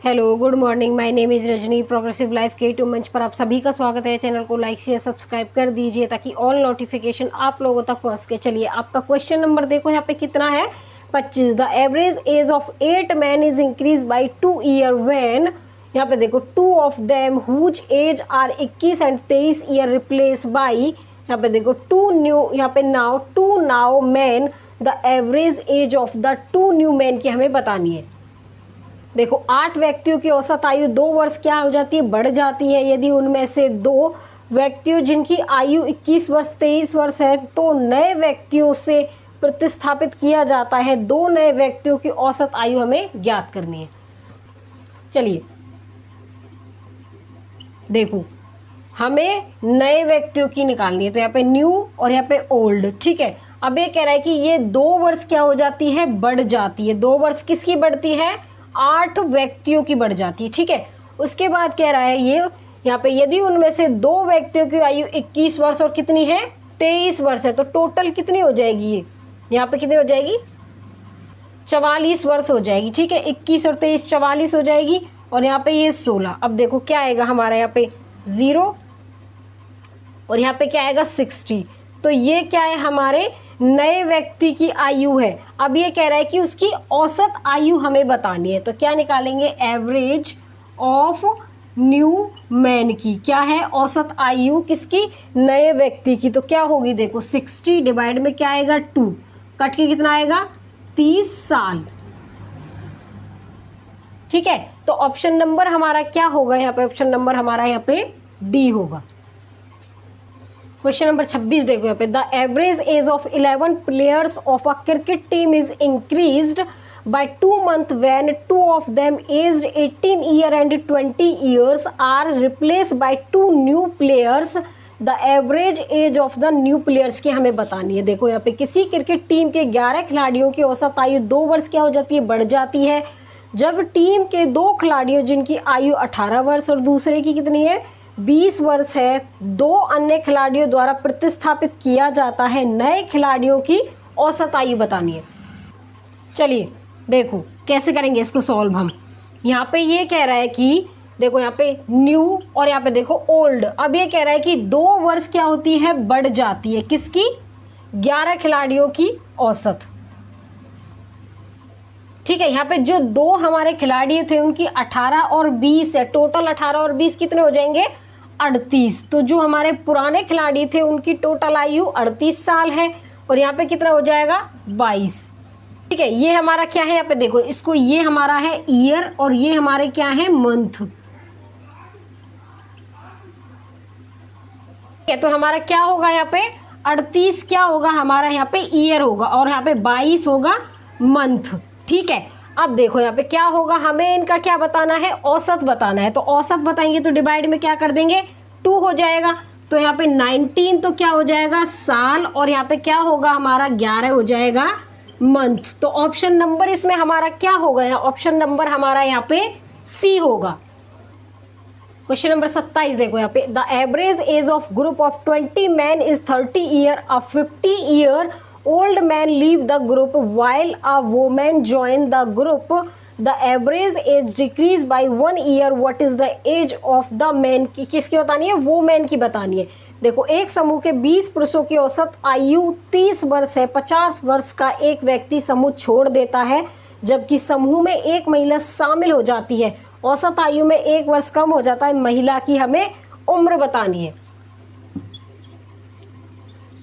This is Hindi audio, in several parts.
Hello, good morning. My name is Rajni. Progressive life के टू मंच पर आप सभी का स्वागत है। चैनल को लाइक शेयर सब्सक्राइब कर दीजिए ताकि ऑल नोटिफिकेशन आप लोगों तक पहुंच सके। चलिए, आपका क्वेश्चन नंबर देखो यहाँ पे कितना है, 25। The average age of 8 man is increase by 2 year when, यहाँ पे देखो 2 of them whose age are 21 and 23 year replace by, यहाँ पे देखो 2 न्यू, यहाँ पे now 2 now man. The average age of the 2 new man की हमें बतानी है। देखो 8 व्यक्तियों की औसत आयु 2 वर्ष क्या हो जाती है, बढ़ जाती है। यदि उनमें से 2 व्यक्तियों जिनकी आयु 21 वर्ष 23 वर्ष है तो नए व्यक्तियों से प्रतिस्थापित किया जाता है। 2 नए व्यक्तियों की औसत आयु हमें ज्ञात करनी है। चलिए देखो, हमें नए व्यक्तियों की निकालनी है तो यहाँ पे न्यू और यहाँ पे ओल्ड। ठीक है, अब ये कह रहा है कि ये 2 वर्ष क्या हो जाती है, बढ़ जाती है। 2 वर्ष किसकी बढ़ती है, 8 व्यक्तियों की बढ़ जाती है। ठीक है, उसके बाद कह रहा है ये यहाँ पे यदि उनमें से 2 व्यक्तियों की आयु 21 वर्ष और कितनी है, 23 वर्ष है, तो टोटल कितनी हो जाएगी, ये यहाँ पे कितनी हो जाएगी, 44 वर्ष हो जाएगी। ठीक है, 21 और 23 44 हो जाएगी और यहाँ पे ये 16। अब देखो क्या आएगा हमारा, यहाँ पे 0 और यहाँ पे क्या आएगा 60। तो ये क्या है, हमारे नए व्यक्ति की आयु है। अब ये कह रहा है कि उसकी औसत आयु हमें बतानी है, तो क्या निकालेंगे, एवरेज ऑफ न्यू मैन की। क्या है, औसत आयु किसकी, नए व्यक्ति की। तो क्या होगी, देखो 60 डिवाइड में क्या आएगा 2, कट के कितना आएगा 30 साल। ठीक है, तो ऑप्शन नंबर हमारा क्या होगा, यहाँ पे ऑप्शन नंबर हमारा यहाँ पे डी होगा। क्वेश्चन नंबर 26 देखो यहाँ पे, the average age of 11 players of a cricket team is increased by 2 month when 2 of them aged 18 year and 20 years are replace by 2 new players. The average age of the new players की हमें बतानी है। देखो यहाँ पे किसी क्रिकेट टीम के 11 खिलाड़ियों की औसत आयु 2 वर्ष क्या हो जाती है, बढ़ जाती है। जब टीम के 2 खिलाड़ियों जिनकी आयु 18 वर्ष और दूसरे की कितनी है, 20 वर्ष है, 2 अन्य खिलाड़ियों द्वारा प्रतिस्थापित किया जाता है। नए खिलाड़ियों की औसत आयु बतानी है। चलिए देखो कैसे करेंगे इसको सॉल्व हम। यहाँ पे ये कह रहा है कि देखो यहाँ पे न्यू और यहाँ पे देखो ओल्ड। अब ये कह रहा है कि 2 वर्ष क्या होती है, बढ़ जाती है। किसकी, 11 खिलाड़ियों की औसत। ठीक है, यहाँ पे जो 2 हमारे खिलाड़ी थे उनकी 18 और 20 है, टोटल 18 और 20 कितने हो जाएंगे, 38। तो जो हमारे पुराने खिलाड़ी थे उनकी टोटल आयु 38 साल है और यहाँ पे कितना हो जाएगा 22। ठीक है, ये हमारा क्या है, यहाँ पे देखो इसको, ये हमारा है ईयर और ये हमारे क्या है, मंथ। ठीक है, तो हमारा क्या होगा यहाँ पे, 38 क्या होगा हमारा, यहाँ पे ईयर होगा और यहाँ पे 22 होगा मंथ। ठीक है, अब देखो यहाँ पे क्या होगा, हमें इनका क्या बताना है, औसत बताना है। तो औसत बताएंगे तो डिवाइड में क्या कर देंगे, 2 हो जाएगा। तो यहाँ पे 19 तो क्या हो जाएगा, साल, और यहाँ पे क्या होगा हमारा 11 हो जाएगा मंथ। तो ऑप्शन नंबर इसमें हमारा क्या होगा, यहाँ ऑप्शन नंबर हमारा यहाँ पे सी होगा। क्वेश्चन नंबर 27 देखो यहाँ पे, the average age of group of 20 man is 30 year. A 50 year old man leave the group while a woman join the group. The average age decrease by 1 year. What is the age of the man की किसकी बतानी है, वो मैन की बतानी है। देखो एक समूह के 20 पुरुषों की औसत आयु 30 वर्ष है। 50 वर्ष का एक व्यक्ति समूह छोड़ देता है जबकि समूह में एक महिला शामिल हो जाती है। औसत आयु में 1 वर्ष कम हो जाता है। महिला की हमें उम्र बतानी है।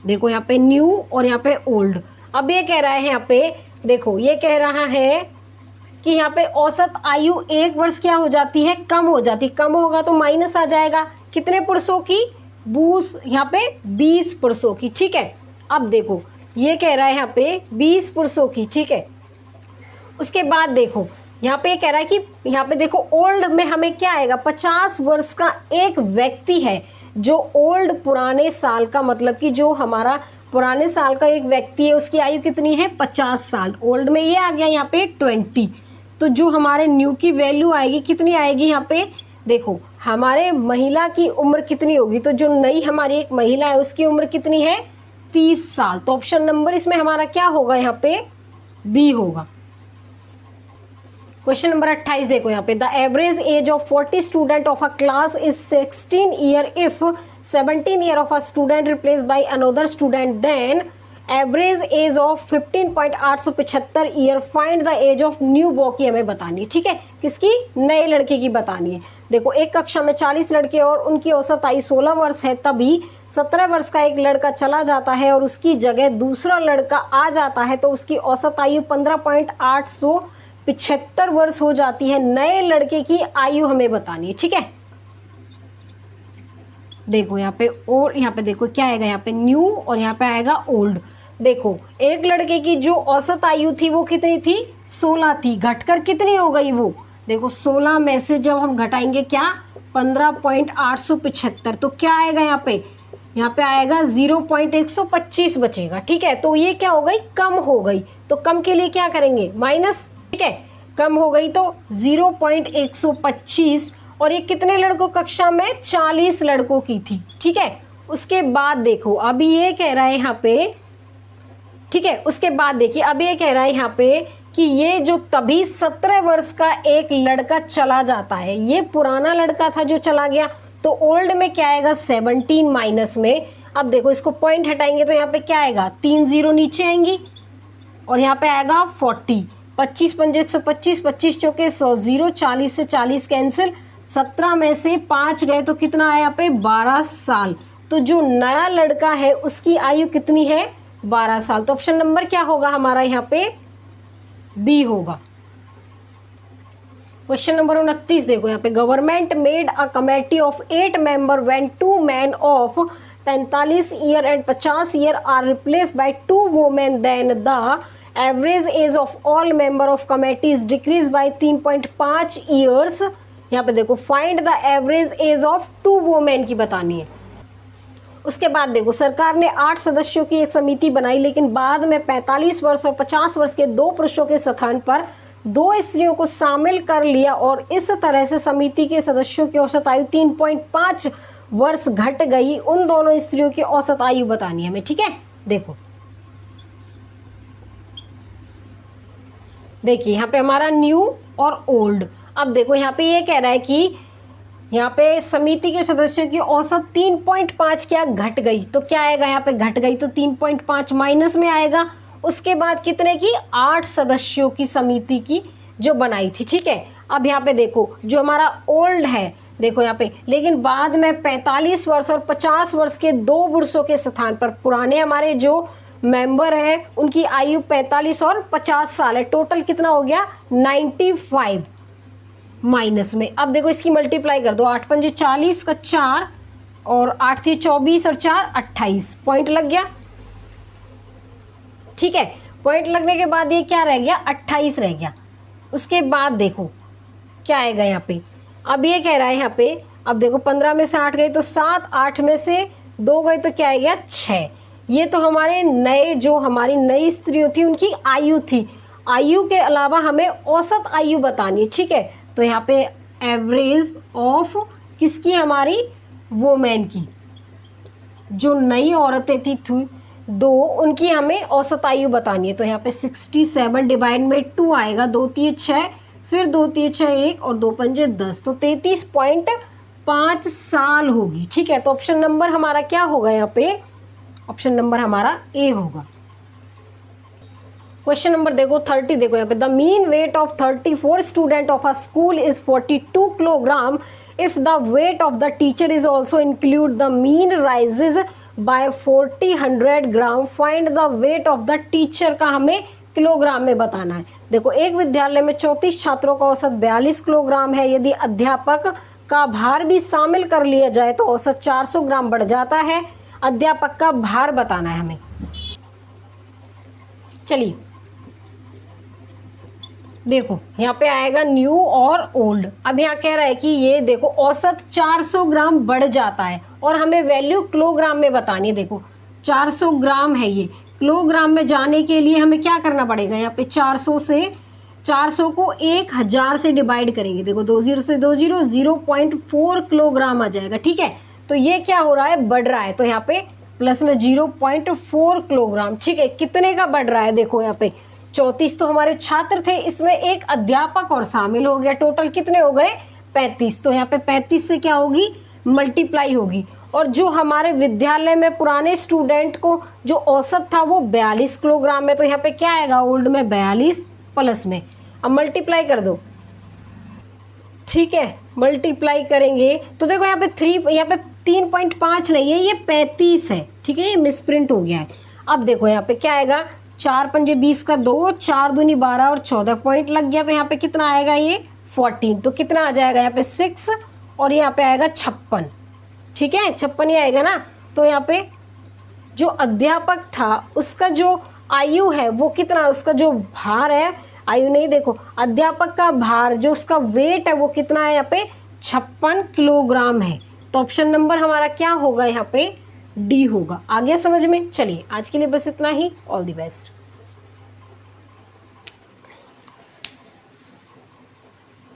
देखो यहाँ पे न्यू और यहाँ पे ओल्ड। अब ये कह रहा है यहाँ पे, देखो ये कह रहा है कि यहाँ पे औसत आयु 1 वर्ष क्या हो जाती है, कम हो जाती है। कम होगा तो माइनस आ जाएगा, कितने पुरुषों की, 20, यहाँ पे 20 पुरुषों की। ठीक है, अब देखो ये कह रहा है यहाँ पे 20 पुरुषों की। ठीक है, उसके बाद देखो यहाँ पे कह रहा है कि यहाँ पे देखो ओल्ड में हमें क्या आएगा, 50 वर्ष का एक व्यक्ति है। जो ओल्ड पुराने साल का, मतलब कि जो हमारा पुराने साल का एक व्यक्ति है उसकी आयु कितनी है, 50 साल। ओल्ड में ये आ गया यहाँ पे 20। तो जो हमारे न्यू की वैल्यू आएगी कितनी आएगी, यहाँ पे देखो हमारे महिला की उम्र कितनी होगी। तो जो नई हमारी एक महिला है उसकी उम्र कितनी है, 30 साल। तो ऑप्शन नंबर इसमें हमारा क्या होगा, यहाँ पे बी होगा। क्वेश्चन नंबर 28 देखो यहाँ पे, the average age of 40 student of a class is 16 year if 17 year of a student replace by another student, then average age of 15.875 year, find the age of new boy की हमें बतानी है। ठीक है, किसकी? नए लड़के की बतानी है। देखो एक कक्षा में 40 लड़के और उनकी औसत आयु 16 वर्ष है, तभी 17 वर्ष का एक लड़का चला जाता है और उसकी जगह दूसरा लड़का आ जाता है, तो उसकी औसत आयु 15.875 वर्ष हो जाती है। नए लड़के की आयु हमें बतानी है। ठीक है, देखो यहाँ पे, और यहाँ पे देखो क्या आएगा, यहाँ पे न्यू और यहाँ पे आएगा ओल्ड। देखो एक लड़के की जो औसत आयु थी वो कितनी थी? 16 थी, घटकर कितनी हो गई वो? देखो 16 में से जब हम घटाएंगे क्या? 15.875, तो क्या आएगा यहाँ पे? यहाँ पे आएगा 0.125 बचेगा। ठीक है, तो ये क्या हो गई? कम हो गई। तो कम के लिए क्या करेंगे? माइनस। ठीक है, कम हो गई तो 0.125, और ये कितने लड़कों कक्षा में? 40 लड़कों की थी। ठीक है, उसके बाद देखो अभी ये कह रहा है यहाँ पे, ठीक है, उसके बाद देखिए अब ये कह रहा है यहाँ पे कि ये जो तभी 17 वर्ष का एक लड़का चला जाता है, ये पुराना लड़का था जो चला गया, तो ओल्ड में क्या आएगा? 17 माइनस में, अब देखो इसको पॉइंट हटाएंगे तो यहाँ पे क्या आएगा? 3 जीरो नीचे आएंगी और यहाँ पे आएगा 40, 25 पंजे 125, 25 चौके 100, 0, 40 से 40 कैंसिल, 17 में से 5 गए तो कितना आया यहाँ पे? 12 साल। तो जो नया लड़का है उसकी आयु कितनी है? 12 साल। तो ऑप्शन नंबर क्या होगा हमारा यहाँ पे? बी होगा। क्वेश्चन नंबर 29 देखो यहाँ पे, government made a committee of 8 member when 2 man of 45 year and 50 year are replace by 2 women, then the average age of all member of committee is decrease by 3.5 years. यहाँ पे देखो find the average age of 2 women की बतानी है। उसके बाद देखो सरकार ने 8 सदस्यों की एक समिति बनाई, लेकिन बाद में 45 वर्ष और 50 वर्ष के 2 पुरुषों के स्थान पर 2 स्त्रियों को शामिल कर लिया, और इस तरह से समिति के सदस्यों की औसत आयु 3.5 वर्ष घट गई। उन दोनों स्त्रियों की औसत आयु बतानी है हमें। ठीक है, देखो देखिए यहाँ पे हमारा न्यू और ओल्ड। अब देखो यहाँ पे ये कह रहा है कि यहाँ पे समिति के सदस्यों की औसत 3.5 क्या घट गई, तो क्या आएगा यहाँ पे? घट गई तो 3.5 माइनस में आएगा। उसके बाद कितने की? 8 सदस्यों की समिति की जो बनाई थी। ठीक है, अब यहाँ पे देखो जो हमारा ओल्ड है, देखो यहाँ पे, लेकिन बाद में 45 वर्ष और 50 वर्ष के 2 पुरुषों के स्थान पर पुराने हमारे जो मेंबर हैं उनकी आयु 45 और 50 साल है। टोटल कितना हो गया? 95 माइनस में। अब देखो इसकी मल्टीप्लाई कर दो, 8 पंजे 40 का 4 और 8 थी 24 और 4 28, पॉइंट लग गया। ठीक है, पॉइंट लगने के बाद ये क्या रह गया? 28 रह गया। उसके बाद देखो क्या आएगा यहाँ पे, अब ये कह रहा है यहाँ पे, अब देखो 15 में से 8 गए तो 7, 8 में से 2 गए तो क्या आ गया? 6। ये तो हमारे नए, जो हमारी नई स्त्रियों थी उनकी आयु थी। आयु के अलावा हमें औसत आयु बतानी है। ठीक है, तो यहाँ पे एवरेज ऑफ किसकी? हमारी वोमेन की, जो नई औरतें थी 2, उनकी हमें औसत आयु बतानी है। तो यहाँ पे 67 डिवाइड में 2 आएगा, 2 3 6, फिर 2 3 6 1 और 2 पंजे 10, तो 33.5 साल होगी। ठीक है, तो ऑप्शन नंबर हमारा क्या होगा यहाँ पे? ऑप्शन नंबर हमारा ए होगा। क्वेश्चन नंबर देखो 30 देखो यहाँ पे, the mean weight of 34 student of a school is 42 kilogram if the weight of the teacher is also include the mean rises by 40 gram, find the weight of the teacher का हमें किलोग्राम में बताना है। देखो एक विद्यालय में 34 छात्रों का औसत 42 किलोग्राम है। यदि अध्यापक का भार भी शामिल कर लिया जाए तो औसत 400 ग्राम बढ़ जाता है। अध्यापक का भार बताना है हमें। चलिए देखो यहाँ पे आएगा न्यू और ओल्ड। अब यहाँ कह रहा है कि ये देखो औसत 400 ग्राम बढ़ जाता है और हमें वैल्यू किलोग्राम में बतानी है। देखो 400 ग्राम है, ये किलोग्राम में जाने के लिए हमें क्या करना पड़ेगा? यहाँ पे 400 को 1000 से डिवाइड करेंगे। देखो 2 0 से 2 0, 0.4 किलोग्राम आ जाएगा। ठीक है, तो ये क्या हो रहा है? बढ़ रहा है, तो यहाँ पे प्लस में 0.4 किलोग्राम। ठीक है, कितने का बढ़ रहा है? देखो यहाँ पे 34 तो हमारे छात्र थे, इसमें एक अध्यापक और शामिल हो गया, टोटल कितने हो गए 35। तो यहाँ पे 35 से क्या होगी मल्टीप्लाई होगी। और जो हमारे विद्यालय में पुराने स्टूडेंट को जो औसत था वो 42 किलोग्राम है, तो यहाँ पे क्या आएगा ओल्ड में 42 प्लस में, अब मल्टीप्लाई कर दो। ठीक है, मल्टीप्लाई करेंगे तो देखो यहाँ पे 3.5 नहीं है, ये 35 है। ठीक है, ये मिसप्रिंट हो गया है। अब देखो यहाँ पे क्या आएगा, 4 पंजे 20 का 2, 4 दूनी 12 और 14 पॉइंट लग गया, तो यहाँ पे कितना आएगा ये 14। तो कितना आ जाएगा यहाँ पे 6 और यहाँ पे आएगा 56। ठीक है, 56 ही आएगा ना। तो यहाँ पे जो अध्यापक था उसका जो आयु है वो कितना, उसका जो भार है, आयु नहीं देखो, अध्यापक का भार जो उसका वेट है वो कितना है यहाँ पे 56 किलोग्राम है। तो ऑप्शन नंबर हमारा क्या होगा यहाँ पे डी होगा। आ गया समझ में। चलिए आज के लिए बस इतना ही। All the best.